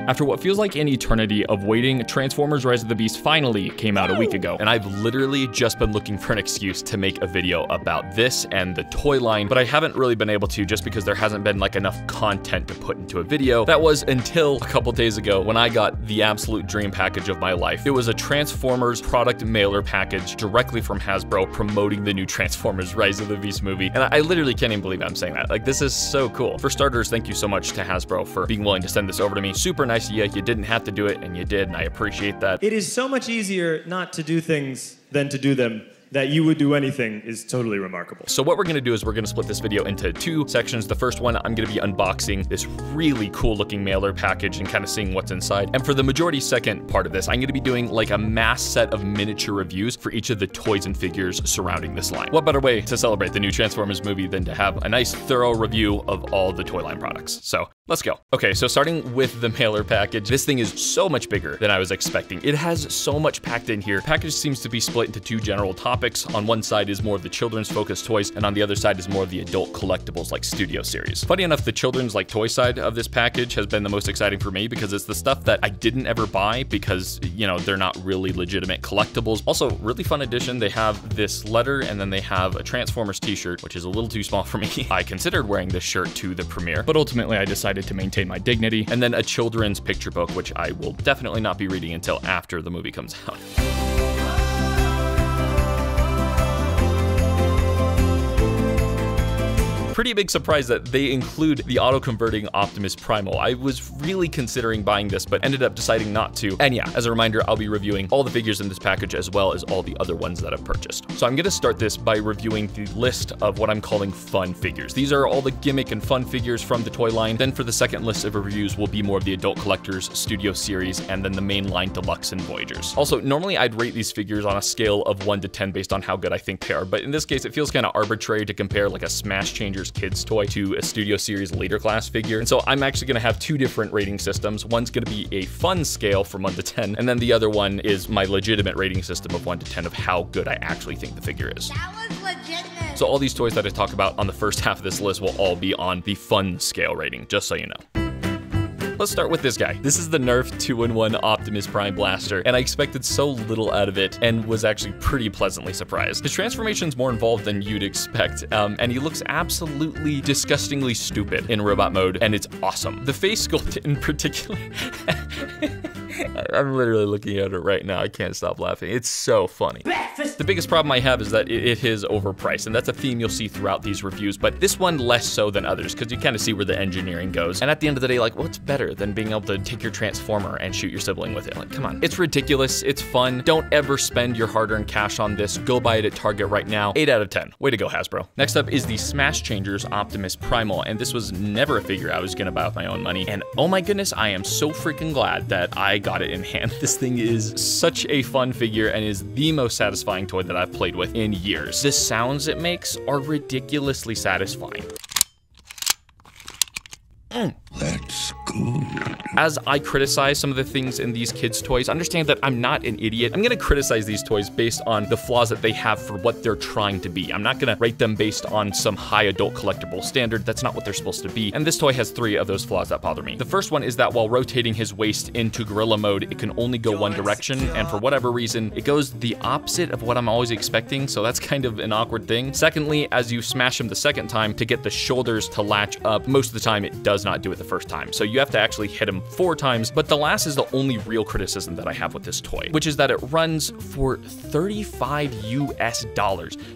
After what feels like an eternity of waiting, Transformers Rise of the Beast finally came out a week ago, and I've literally just been looking for an excuse to make a video about this and the toy line, but I haven't really been able to just because there hasn't been like enough content to put into a video. That was until a couple days ago when I got the absolute dream package of my life. It was a Transformers product mailer package directly from Hasbro promoting the new Transformers Rise of the Beast movie, and I literally can't even believe I'm saying that. Like, this is so cool. For starters, thank you so much to Hasbro for being willing to send this over to me. Super nice of you. You didn't have to do it, and you did, and I appreciate that. It is so much easier not to do things than to do them. That you would do anything is totally remarkable. So what we're gonna do is we're gonna split this video into two sections. The first one, I'm gonna be unboxing this really cool looking mailer package and kind of seeing what's inside. And for the majority second part of this, I'm gonna be doing like a mass set of miniature reviews for each of the toys and figures surrounding this line. What better way to celebrate the new Transformers movie than to have a nice thorough review of all the toy line products? So let's go. Okay, so starting with the mailer package, this thing is so much bigger than I was expecting. It has so much packed in here. The package seems to be split into two general topics. On one side is more of the children's focused toys, and on the other side is more of the adult collectibles like Studio Series. Funny enough, the children's like toy side of this package has been the most exciting for me because it's the stuff that I didn't ever buy because, you know, they're not really legitimate collectibles. Also, really fun addition, they have this letter and then they have a Transformers t-shirt, which is a little too small for me. I considered wearing this shirt to the premiere, but ultimately I decided to maintain my dignity. And then a children's picture book, which I will definitely not be reading until after the movie comes out. Pretty big surprise that they include the auto-converting Optimus Primal. I was really considering buying this, but ended up deciding not to. And yeah, as a reminder, I'll be reviewing all the figures in this package as well as all the other ones that I've purchased. So I'm gonna start this by reviewing the list of what I'm calling fun figures. These are all the gimmick and fun figures from the toy line. Then for the second list of reviews will be more of the adult collectors, Studio Series, and then the mainline Deluxe and Voyagers. Also, normally I'd rate these figures on a scale of 1 to 10 based on how good I think they are, but in this case, it feels kind of arbitrary to compare like a Smash Changers kids toy to a Studio Series later class figure. And so I'm actually gonna have two different rating systems. One's gonna be a fun scale from 1 to 10, and then the other one is my legitimate rating system of 1 to 10 of how good I actually think the figure is. That was legitimate. So all these toys that I talk about on the first half of this list will all be on the fun scale rating, just so you know. Let's start with this guy. This is the Nerf 2-in-1 Optimus Prime Blaster, and I expected so little out of it and was actually pretty pleasantly surprised. His transformation's more involved than you'd expect, and he looks absolutely disgustingly stupid in robot mode, and it's awesome. The face sculpt in particular, I'm literally looking at it right now. I can't stop laughing. It's so funny. The biggest problem I have is that it is overpriced, and that's a theme you'll see throughout these reviews, but this one less so than others, because you kind of see where the engineering goes. And at the end of the day, like, what's better than being able to take your Transformer and shoot your sibling with it? Like, come on. It's ridiculous. It's fun. Don't ever spend your hard-earned cash on this. Go buy it at Target right now. 8 out of 10. Way to go, Hasbro. Next up is the Smash Changers Optimus Primal, and this was never a figure I was gonna buy with my own money. And oh my goodness, I am so freaking glad that I got it in hand. This thing is such a fun figure and is the most satisfying toy that I've played with in years. The sounds it makes are ridiculously satisfying. That's good. As I criticize some of the things in these kids' toys, understand that I'm not an idiot. I'm gonna criticize these toys based on the flaws that they have for what they're trying to be. I'm not gonna rate them based on some high adult collectible standard. That's not what they're supposed to be. And this toy has 3 of those flaws that bother me. The first one is that while rotating his waist into gorilla mode, it can only go one direction, and for whatever reason, it goes the opposite of what I'm always expecting, so that's kind of an awkward thing. Secondly, as you smash him the second time to get the shoulders to latch up, most of the time it does not do it the first time. So you have to actually hit him 4 times, but the last is the only real criticism that I have with this toy, which is that it runs for $35 US.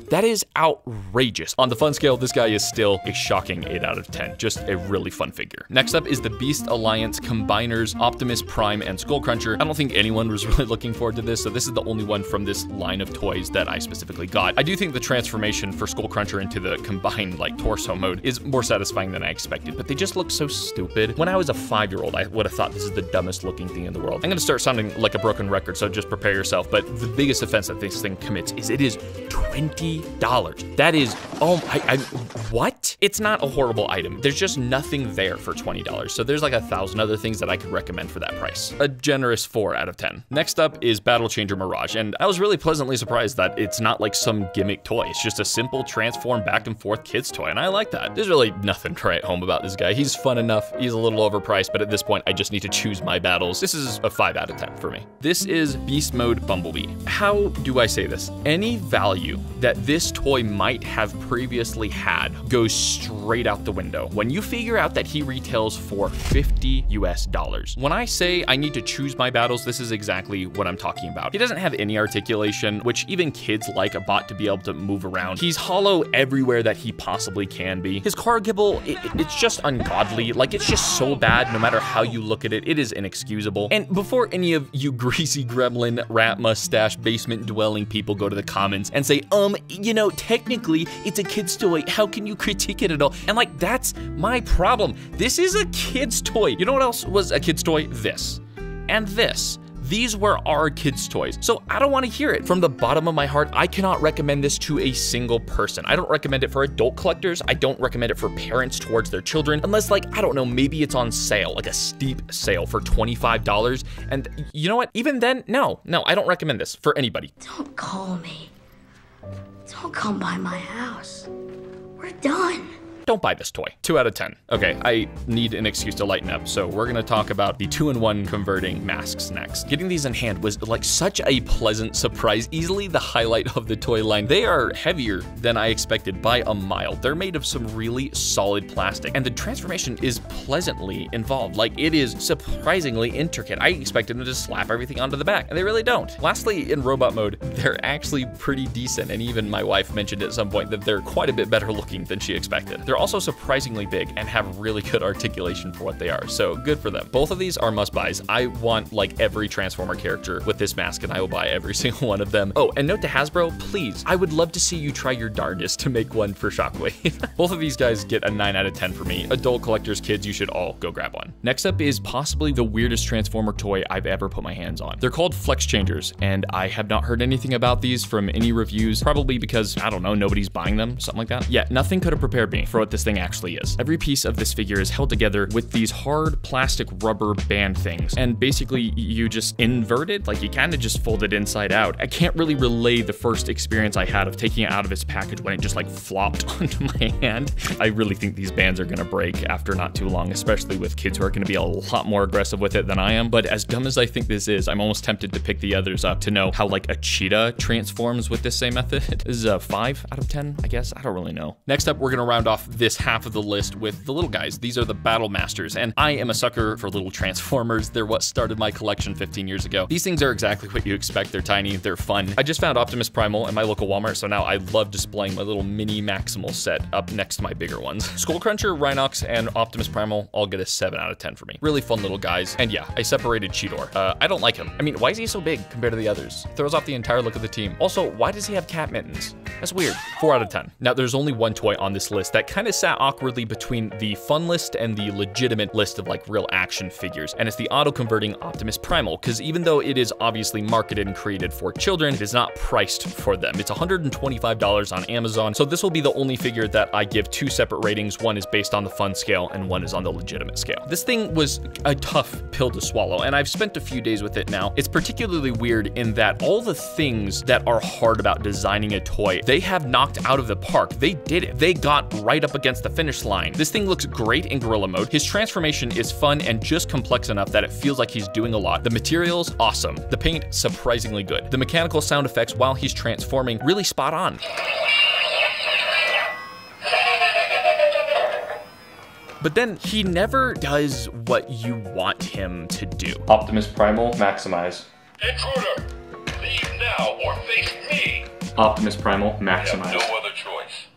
That is outrageous. On the fun scale, this guy is still a shocking 8 out of 10. Just a really fun figure. Next up is the Beast Alliance Combiners Optimus Prime and Skullcruncher. I don't think anyone was really looking forward to this, so this is the only one from this line of toys that I specifically got. I do think the transformation for Skullcruncher into the combined like torso mode is more satisfying than I expected, but they just look so stupid. When I was a 5-year-old, I would have thought this is the dumbest looking thing in the world. I'm gonna start sounding like a broken record, so just prepare yourself, but the biggest offense that this thing commits is it is $20. That is, oh, what? but it's not a horrible item. There's just nothing there for $20. So there's like 1,000 other things that I could recommend for that price. A generous 4 out of 10. Next up is Battle Changer Mirage, and I was really pleasantly surprised that it's not like some gimmick toy. It's just a simple transform back and forth kids toy, and I like that. There's really nothing to write home about this guy. He's fun enough. He's a little overpriced, but at this point, I just need to choose my battles. This is a 5 out of 10 for me. This is Beast Mode Bumblebee. How do I say this? Any value that this toy might have previously had goes straight out the window when you figure out that he retails for $50 US. When I say I need to choose my battles, this is exactly what I'm talking about. He doesn't have any articulation, which even kids like a bot to be able to move around. He's hollow everywhere that he possibly can be. His car gibble, it's just ungodly. Like, it's just so bad no matter how you look at it. It is inexcusable. And before any of you greasy gremlin, rat mustache, basement dwelling people go to the comments and say, you know, technically it's a kid's toy. How can you critique it at all? And like, that's my problem. This is a kid's toy. You know what else was a kid's toy? This and this. These were our kids' toys, so I don't want to hear it. From the bottom of my heart, I cannot recommend this to a single person. I don't recommend it for adult collectors. I don't recommend it for parents towards their children, unless, like, I don't know, maybe it's on sale, like a steep sale for $25. And you know what? Even then, no, I don't recommend this for anybody. Don't call me. Don't come by my house. We're done. Don't buy this toy. 2 out of 10. Okay, I need an excuse to lighten up, so we're gonna talk about the 2-in-1 converting masks next. Getting these in hand was like such a pleasant surprise, easily the highlight of the toy line. They are heavier than I expected by a mile. They're made of some really solid plastic, and the transformation is pleasantly involved. Like, it is surprisingly intricate. I expected them to just slap everything onto the back, and they really don't. Lastly, in robot mode, they're actually pretty decent, and even my wife mentioned at some point that they're quite a bit better looking than she expected. They're also surprisingly big and have really good articulation for what they are, so good for them. Both of these are must-buys. I want like every Transformer character with this mask, and I will buy every single one of them. Oh, and note to Hasbro, please, I would love to see you try your darndest to make one for Shockwave. Both of these guys get a 9 out of 10 for me. Adult collectors, kids, you should all go grab one. Next up is possibly the weirdest Transformer toy I've ever put my hands on. They're called Flex Changers, and I have not heard anything about these from any reviews, probably because, I don't know, nobody's buying them, something like that. Yeah, nothing could have prepared me for what this thing actually is. Every piece of this figure is held together with these hard plastic rubber band things, and basically you just invert it, like you kind of just fold it inside out. I can't really relay the first experience I had of taking it out of its package when it just like flopped onto my hand. I really think these bands are gonna break after not too long, especially with kids who are gonna be a lot more aggressive with it than I am. But as dumb as I think this is, I'm almost tempted to pick the others up to know how like a cheetah transforms with this same method. This is a 5 out of 10, I guess. I don't really know. Next up, we're gonna round off this half of the list with the little guys. These are the Battle Masters, and I am a sucker for little Transformers. They're what started my collection 15 years ago. These things are exactly what you expect. They're tiny, they're fun. I just found Optimus Primal in my local Walmart, so now I love displaying my little mini Maximal set up next to my bigger ones. Skullcruncher, Rhinox, and Optimus Primal all get a 7 out of 10 for me. Really fun little guys, and yeah, I separated Cheetor. I don't like him. I mean, why is he so big compared to the others? Throws off the entire look of the team. Also, why does he have cat mittens? That's weird. 4 out of 10. Now, there's only one toy on this list that kind of sat awkwardly between the fun list and the legitimate list of like real action figures, and it's the auto-converting Optimus Primal, because even though it is obviously marketed and created for children, it is not priced for them. It's $125 on Amazon, so this will be the only figure that I give 2 separate ratings. One is based on the fun scale, and one is on the legitimate scale. This thing was a tough pill to swallow, and I've spent a few days with it now. It's particularly weird in that all the things that are hard about designing a toy, they have knocked out of the park. They did it. They got right up against the finish line. This thing looks great in gorilla mode. His transformation is fun and just complex enough that it feels like he's doing a lot. The materials, awesome. The paint, surprisingly good. The mechanical sound effects while he's transforming, really spot on. But then he never does what you want him to do. Optimus Primal, maximize. Intruder, leave now or face me. Optimus Primal, maximize. You have no other choice.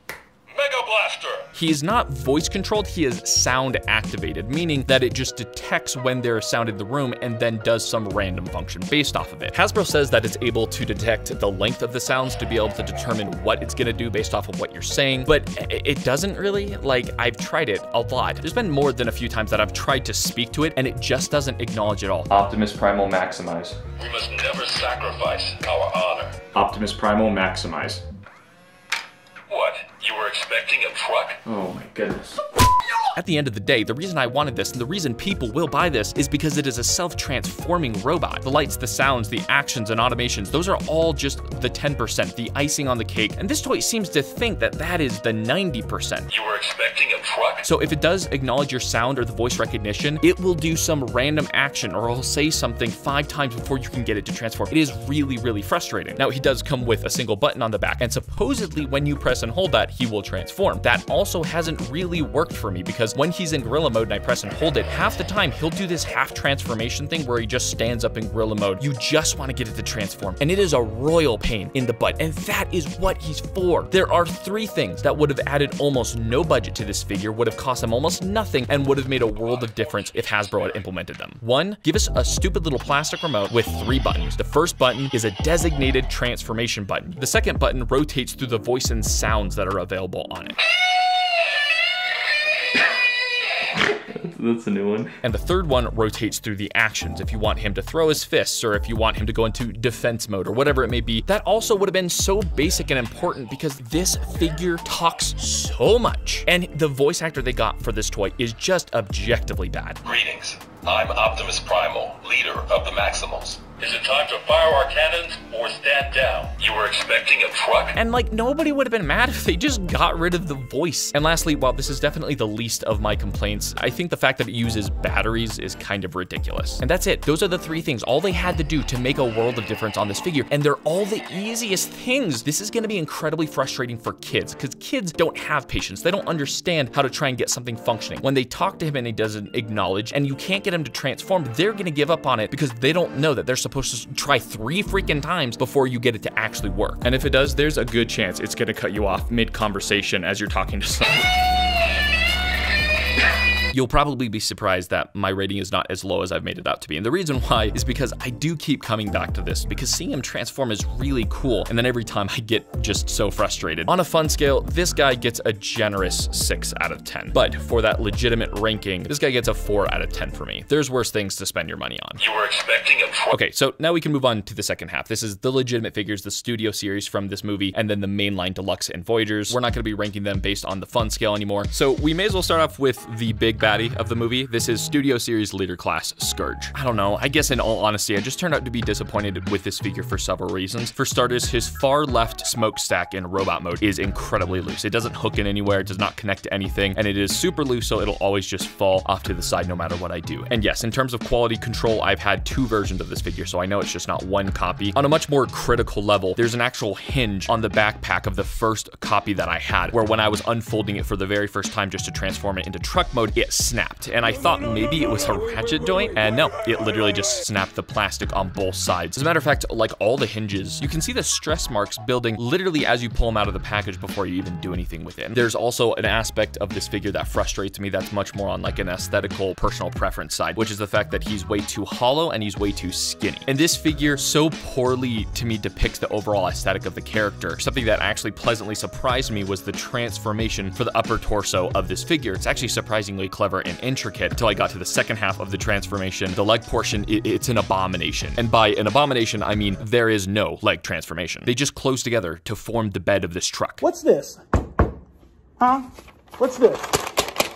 Mega Blaster! He is not voice controlled, he is sound activated, meaning that it just detects when there is sound in the room and then does some random function based off of it. Hasbro says that it's able to detect the length of the sounds to be able to determine what it's gonna do based off of what you're saying, but it doesn't really. Like, I've tried it a lot. There's been more than a few times that I've tried to speak to it and it just doesn't acknowledge it all. Optimus Primal, maximize. We must never sacrifice our honor. Optimus Primal, maximize. What? You were expecting a truck? Oh my goodness. At the end of the day, the reason I wanted this and the reason people will buy this is because it is a self-transforming robot. The lights, the sounds, the actions, and automations, those are all just the 10%, the icing on the cake. And this toy seems to think that that is the 90%. You were expecting a truck? So if it does acknowledge your sound or the voice recognition, it will do some random action or it'll say something 5 times before you can get it to transform. It is really, really frustrating. Now, he does come with a single button on the back, and supposedly when you press and hold that, he will transform. That also hasn't really worked for me because when he's in gorilla mode and I press and hold it, half the time he'll do this half transformation thing where he just stands up in gorilla mode. You just want to get it to transform, and it is a royal pain in the butt, and that is what he's for. There are 3 things that would have added almost no budget to this figure, would have cost them almost nothing, and would have made a world of difference if Hasbro had implemented them. 1, give us a stupid little plastic remote with 3 buttons. The first button is a designated transformation button. The second button rotates through the voice and sounds that are available on it. That's a new one. And the third one rotates through the actions. If you want him to throw his fists, or if you want him to go into defense mode, or whatever it may be, that also would have been so basic and important because this figure talks so much. And the voice actor they got for this toy is just objectively bad. Greetings. I'm Optimus Primal, leader of the Maximals. Is it time to fire our cannons or stand down? You were expecting a truck? And like, nobody would have been mad if they just got rid of the voice. And lastly, while this is definitely the least of my complaints, I think the fact that it uses batteries is kind of ridiculous. And that's it. Those are the 3 things, all they had to do to make a world of difference on this figure. And they're all the easiest things. This is gonna be incredibly frustrating for kids because kids don't have patience. They don't understand how to try and get something functioning. When they talk to him and he doesn't acknowledge and you can't get him to transform, they're gonna give up on it because they don't know that they're supposed to try 3 freaking times before you get it to actually work. And if it does, there's a good chance it's gonna cut you off mid-conversation as you're talking to someone. You'll probably be surprised that my rating is not as low as I've made it out to be. And the reason why is because I do keep coming back to this because seeing him transform is really cool. And then every time I get just so frustrated. On a fun scale, this guy gets a generous 6 out of 10. But for that legitimate ranking, this guy gets a 4 out of 10 for me. There's worse things to spend your money on. You were expecting a truck? Okay, so now we can move on to the second half. This is the legitimate figures, the studio series from this movie, and then the mainline deluxe and Voyagers. We're not gonna be ranking them based on the fun scale anymore. So we may as well start off with the big baddie of the movie. This is Studio Series Leader Class Scourge. I don't know, I guess in all honesty, I just turned out to be disappointed with this figure for several reasons. For starters, his far left smokestack in robot mode is incredibly loose. It doesn't hook in anywhere, it does not connect to anything, and it is super loose, so it'll always just fall off to the side no matter what I do. And yes, in terms of quality control, I've had 2 versions of this figure, so I know it's just not 1 copy. On a much more critical level, there's an actual hinge on the backpack of the first copy that I had, where when I was unfolding it for the very first time just to transform it into truck mode, it snapped. And I thought maybe it was a ratchet joint, and no, it literally just snapped the plastic on both sides. As a matter of fact, like all the hinges, you can see the stress marks building literally as you pull them out of the package before you even do anything with it. There's also an aspect of this figure that frustrates me that's much more on like an aesthetical personal preference side, which is the fact that he's way too hollow and he's way too skinny. And this figure so poorly to me depicts the overall aesthetic of the character. Something that actually pleasantly surprised me was the transformation for the upper torso of this figure. It's actually surprisingly clever and intricate until I got to the second half of the transformation. The leg portion, it's an abomination. And by an abomination, I mean there is no leg transformation. They just close together to form the bed of this truck. What's this? Huh? What's this?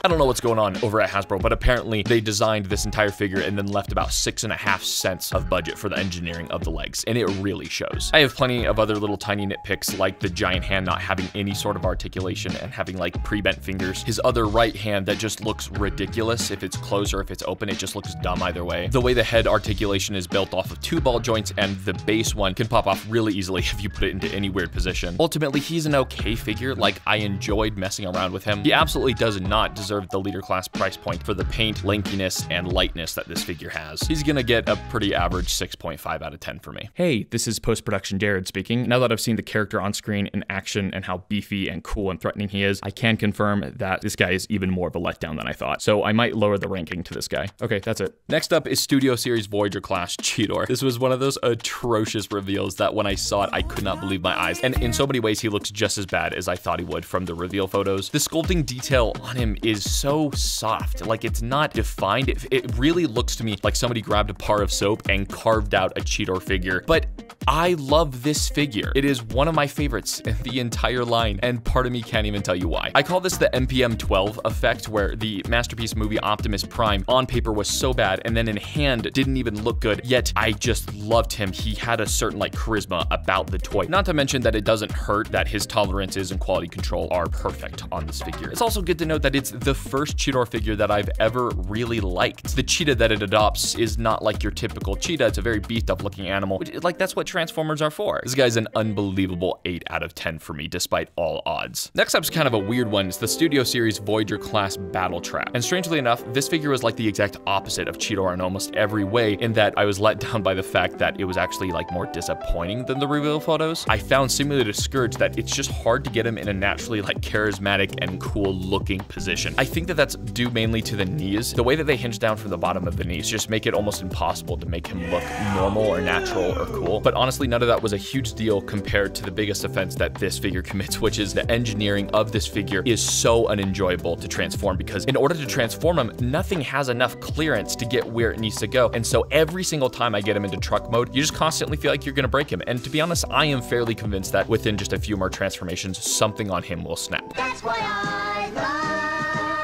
I don't know what's going on over at Hasbro, but apparently they designed this entire figure and then left about 6.5 cents of budget for the engineering of the legs, and it really shows. I have plenty of other little tiny nitpicks, like the giant hand not having any sort of articulation and having like pre-bent fingers. His other right hand that just looks ridiculous. If it's closed or if it's open, it just looks dumb either way. The way the head articulation is built off of 2 ball joints, and the base one can pop off really easily if you put it into any weird position. Ultimately, he's an okay figure. Like, I enjoyed messing around with him. He absolutely does not deserve the leader class price point for the paint, lankiness, and lightness that this figure has. He's gonna get a pretty average 6.5 out of 10 for me. Hey, this is post-production Jared speaking. Now that I've seen the character on screen in action and how beefy and cool and threatening he is, I can confirm that this guy is even more of a letdown than I thought. So I might lower the ranking to this guy. Okay, that's it. Next up is Studio Series Voyager Class Cheetor. This was one of those atrocious reveals that when I saw it, I could not believe my eyes. And in so many ways, he looks just as bad as I thought he would from the reveal photos. The sculpting detail on him is so soft. Like, it's not defined. It really looks to me like somebody grabbed a bar of soap and carved out a Cheetor figure. But I love this figure. It is one of my favorites in the entire line, and part of me can't even tell you why. I call this the MPM 12 effect, where the masterpiece movie Optimus Prime on paper was so bad, and then in hand didn't even look good, yet I just loved him. He had a certain like charisma about the toy. Not to mention that it doesn't hurt that his tolerances and quality control are perfect on this figure. It's also good to note that it's the first Cheetor figure that I've ever really liked. The cheetah that it adopts is not like your typical cheetah. It's a very beefed up looking animal, which, like, that's what Transformers are for. This guy's an unbelievable 8 out of 10 for me, despite all odds. Next up's kind of a weird one. It's the Studio Series Voyager class Battle Trap. And strangely enough, this figure was like the exact opposite of Cheetor in almost every way, in that I was let down by the fact that it was actually like more disappointing than the reveal photos. I found similarly to Scourge that it's just hard to get him in a naturally like charismatic and cool looking position. I think that that's due mainly to the knees. The way that they hinge down from the bottom of the knees just make it almost impossible to make him look normal or natural or cool. But honestly, none of that was a huge deal compared to the biggest offense that this figure commits, which is the engineering of this figure is so unenjoyable to transform, because in order to transform him, nothing has enough clearance to get where it needs to go. And so every single time I get him into truck mode, you just constantly feel like you're gonna break him. And to be honest, I am fairly convinced that within just a few more transformations, something on him will snap. That's why I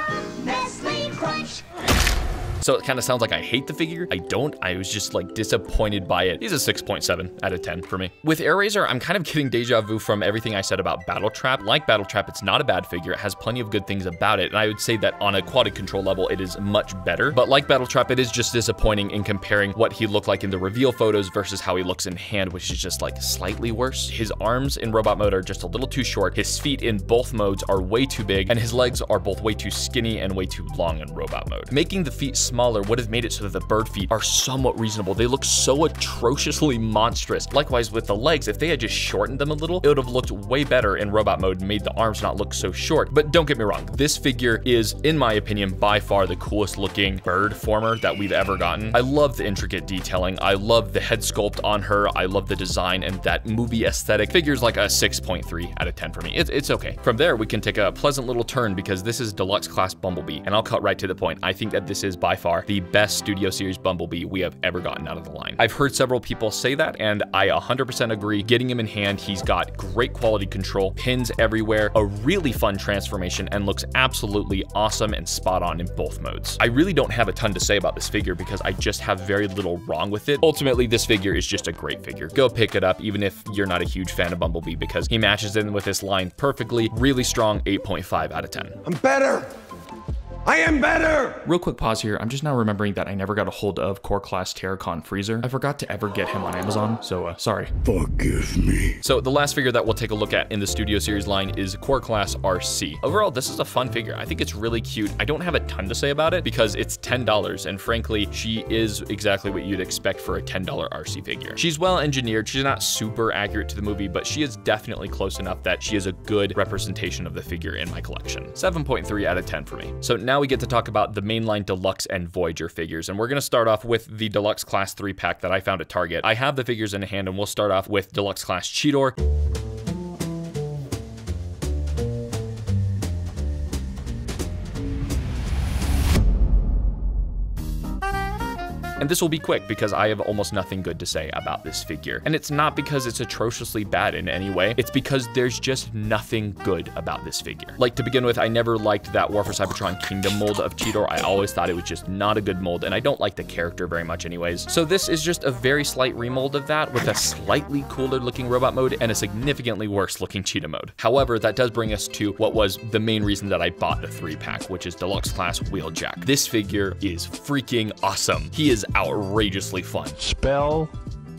love Nestle Crunch. So it kind of sounds like I hate the figure. I don't. I was just like disappointed by it. He's a 6.7 out of 10 for me. With AirRaiser, I'm kind of getting deja vu from everything I said about Battle Trap. Like Battle Trap, it's not a bad figure. It has plenty of good things about it. And I would say that on a quality control level, it is much better. But like Battle Trap, it is just disappointing in comparing what he looked like in the reveal photos versus how he looks in hand, which is just like slightly worse. His arms in robot mode are just a little too short. His feet in both modes are way too big, and his legs are both way too skinny and way too long in robot mode. Making the feet smaller would have made it so that the bird feet are somewhat reasonable. They look so atrociously monstrous. Likewise with the legs, if they had just shortened them a little, it would have looked way better in robot mode and made the arms not look so short. But don't get me wrong, this figure is, in my opinion, by far the coolest looking bird former that we've ever gotten. I love the intricate detailing. I love the head sculpt on her. I love the design and that movie aesthetic. Figure's like a 6.3 out of 10 for me. It's okay. From there, we can take a pleasant little turn because this is Deluxe Class Bumblebee, and I'll cut right to the point. I think that this is by far the best Studio Series Bumblebee we have ever gotten out of the line. I've heard several people say that, and I 100% agree. Getting him in hand, he's got great quality control, pins everywhere, a really fun transformation, and looks absolutely awesome and spot on in both modes. I really don't have a ton to say about this figure because I just have very little wrong with it. Ultimately, this figure is just a great figure. Go pick it up, even if you're not a huge fan of Bumblebee, because he matches in with this line perfectly. Really strong 8.5 out of 10. I'm better. I am better! Real quick pause here. I'm just now remembering that I never got a hold of Core Class Terracon Freezer. I forgot to ever get him on Amazon, so sorry. Forgive me. So the last figure that we'll take a look at in the Studio Series line is Core Class RC. Overall, this is a fun figure. I think it's really cute. I don't have a ton to say about it because it's $10, and frankly, she is exactly what you'd expect for a $10 RC figure. She's well engineered. She's not super accurate to the movie, but she is definitely close enough that she is a good representation of the figure in my collection. 7.3 out of 10 for me. So now we get to talk about the Mainline Deluxe and Voyager figures, and we're going to start off with the Deluxe Class 3 pack that I found at Target. I have the figures in hand, and we'll start off with Deluxe Class Cheetor. And this will be quick because I have almost nothing good to say about this figure. And it's not because it's atrociously bad in any way. It's because there's just nothing good about this figure. Like, to begin with, I never liked that War for Cybertron Kingdom mold of Cheetor. I always thought it was just not a good mold, and I don't like the character very much anyways. So this is just a very slight remold of that with a slightly cooler looking robot mode and a significantly worse looking cheetah mode. However, that does bring us to what was the main reason that I bought the 3-pack, which is Deluxe Class Wheeljack. This figure is freaking awesome. He is outrageously fun. Spell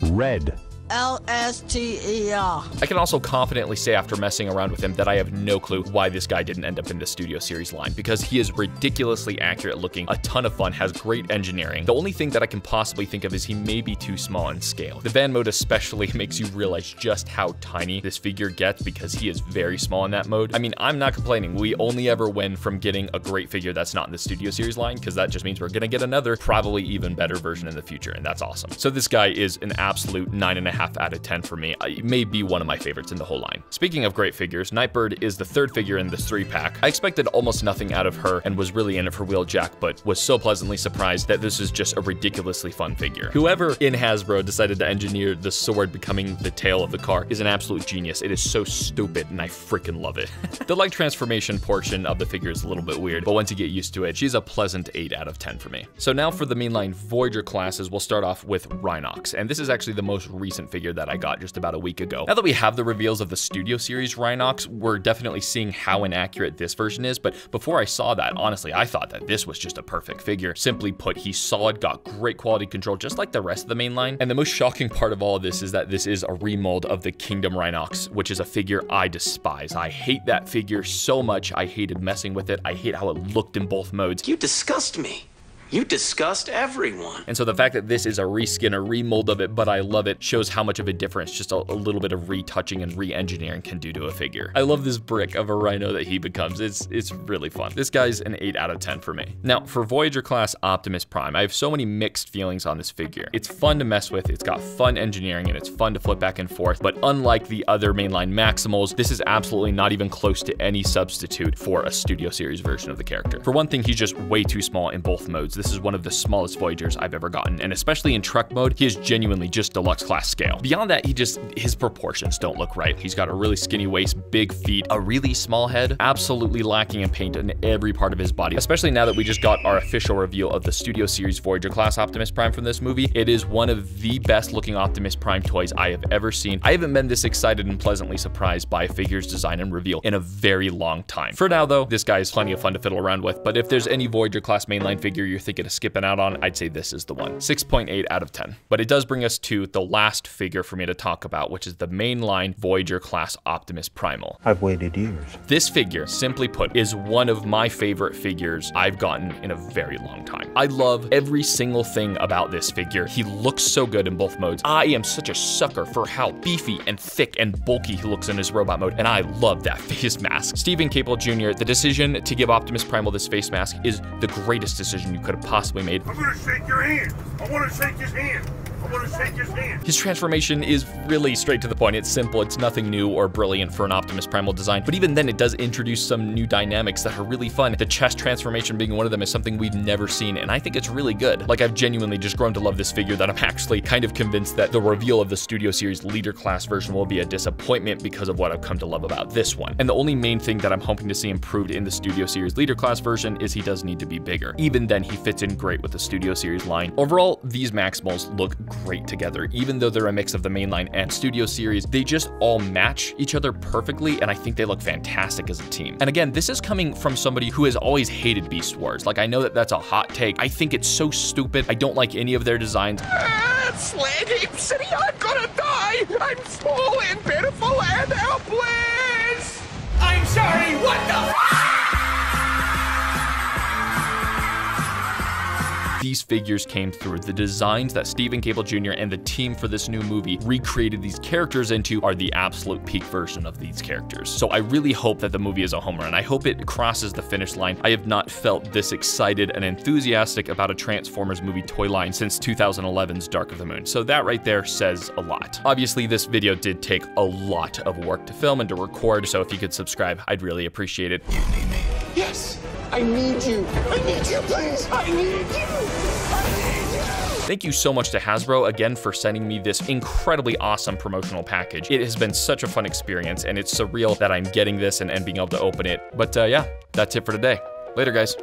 red. L-S-T-E-R. I can also confidently say after messing around with him that I have no clue why this guy didn't end up in the Studio Series line, because he is ridiculously accurate looking, a ton of fun, has great engineering. The only thing that I can possibly think of is he may be too small in scale. The van mode especially makes you realize just how tiny this figure gets because he is very small in that mode. I mean, I'm not complaining. We only ever win from getting a great figure that's not in the Studio Series line, because that just means we're gonna get another, probably even better version in the future, and that's awesome. So this guy is an absolute 9.5 9.5 out of 10 for me. It may be one of my favorites in the whole line. Speaking of great figures, Nightbird is the third figure in this 3-pack. I expected almost nothing out of her and was really in it for Wheeljack, but was so pleasantly surprised that this is just a ridiculously fun figure. Whoever in Hasbro decided to engineer the sword becoming the tail of the car is an absolute genius. It is so stupid and I freaking love it. The leg transformation portion of the figure is a little bit weird, but once you get used to it, she's a pleasant 8 out of 10 for me. So now for the mainline Voyager classes, we'll start off with Rhinox, and this is actually the most recent figure that I got just about a week ago. Now that we have the reveals of the Studio Series Rhinox, we're definitely seeing how inaccurate this version is, but before I saw that, honestly, I thought that this was just a perfect figure. Simply put, he's solid, got great quality control, just like the rest of the mainline. And the most shocking part of all of this is that this is a remold of the Kingdom Rhinox, which is a figure I despise. I hate that figure so much. I hated messing with it. I hate how it looked in both modes. You disgust me. You disgust everyone. And so the fact that this is a reskin, a remold of it, but I love it, shows how much of a difference just a little bit of retouching and re-engineering can do to a figure. I love this brick of a Rhino that he becomes. It's really fun. This guy's an 8 out of 10 for me. Now, for Voyager class Optimus Prime, I have so many mixed feelings on this figure. It's fun to mess with, it's got fun engineering, and it's fun to flip back and forth, but unlike the other mainline Maximals, this is absolutely not even close to any substitute for a Studio Series version of the character. For one thing, he's just way too small in both modes. This is one of the smallest Voyagers I've ever gotten, and especially in truck mode, he is genuinely just deluxe class scale. Beyond that, his proportions don't look right. He's got a really skinny waist, big feet, a really small head, absolutely lacking in paint in every part of his body, especially now that we just got our official reveal of the Studio Series Voyager class Optimus Prime from this movie. It is one of the best looking Optimus Prime toys I have ever seen. I haven't been this excited and pleasantly surprised by a figure's design and reveal in a very long time. For now though, this guy is plenty of fun to fiddle around with, but if there's any Voyager class mainline figure you're thinking of skipping out on, I'd say this is the one. 6.8 out of 10. But it does bring us to the last figure for me to talk about, which is the mainline Voyager class Optimus Primal. I've waited years. This figure, simply put, is one of my favorite figures I've gotten in a very long time. I love every single thing about this figure. He looks so good in both modes. I am such a sucker for how beefy and thick and bulky he looks in his robot mode, and I love that face mask. Stephen Cable Jr., the decision to give Optimus Primal this face mask is the greatest decision you could have possibly made. I'm gonna shake your hand. I wanna shake his hand. I wanna shake his hand. His transformation is really straight to the point. It's simple. It's nothing new or brilliant for an Optimus Primal design, but even then it does introduce some new dynamics that are really fun. The chest transformation being one of them is something we've never seen, and I think it's really good. Like, I've genuinely just grown to love this figure that I'm actually kind of convinced that the reveal of the Studio Series Leader class version will be a disappointment because of what I've come to love about this one. And the only main thing that I'm hoping to see improved in the Studio Series Leader class version is he does need to be bigger. Even then, he fits in great with the Studio Series line. Overall, these Maximals look great together. Even though they're a mix of the mainline and Studio Series, they just all match each other perfectly, and I think they look fantastic as a team. And again, this is coming from somebody who has always hated Beast Wars. Like, I know that that's a hot take. I think it's so stupid. I don't like any of their designs. Slagheap City, I'm gonna die! I'm small and pitiful and helpless! I'm sorry, what the These figures came through. The designs that Stephen Cable Jr. and the team for this new movie recreated these characters into are the absolute peak version of these characters. So I really hope that the movie is a home run. I hope it crosses the finish line. I have not felt this excited and enthusiastic about a Transformers movie toy line since 2011's Dark of the Moon. So that right there says a lot. Obviously, this video did take a lot of work to film and to record, so if you could subscribe, I'd really appreciate it. You need me? Yes, I need you. I need you, please. I need you. Thank you so much to Hasbro again for sending me this incredibly awesome promotional package. It has been such a fun experience, and it's surreal that I'm getting this and being able to open it. But yeah, that's it for today. Later, guys.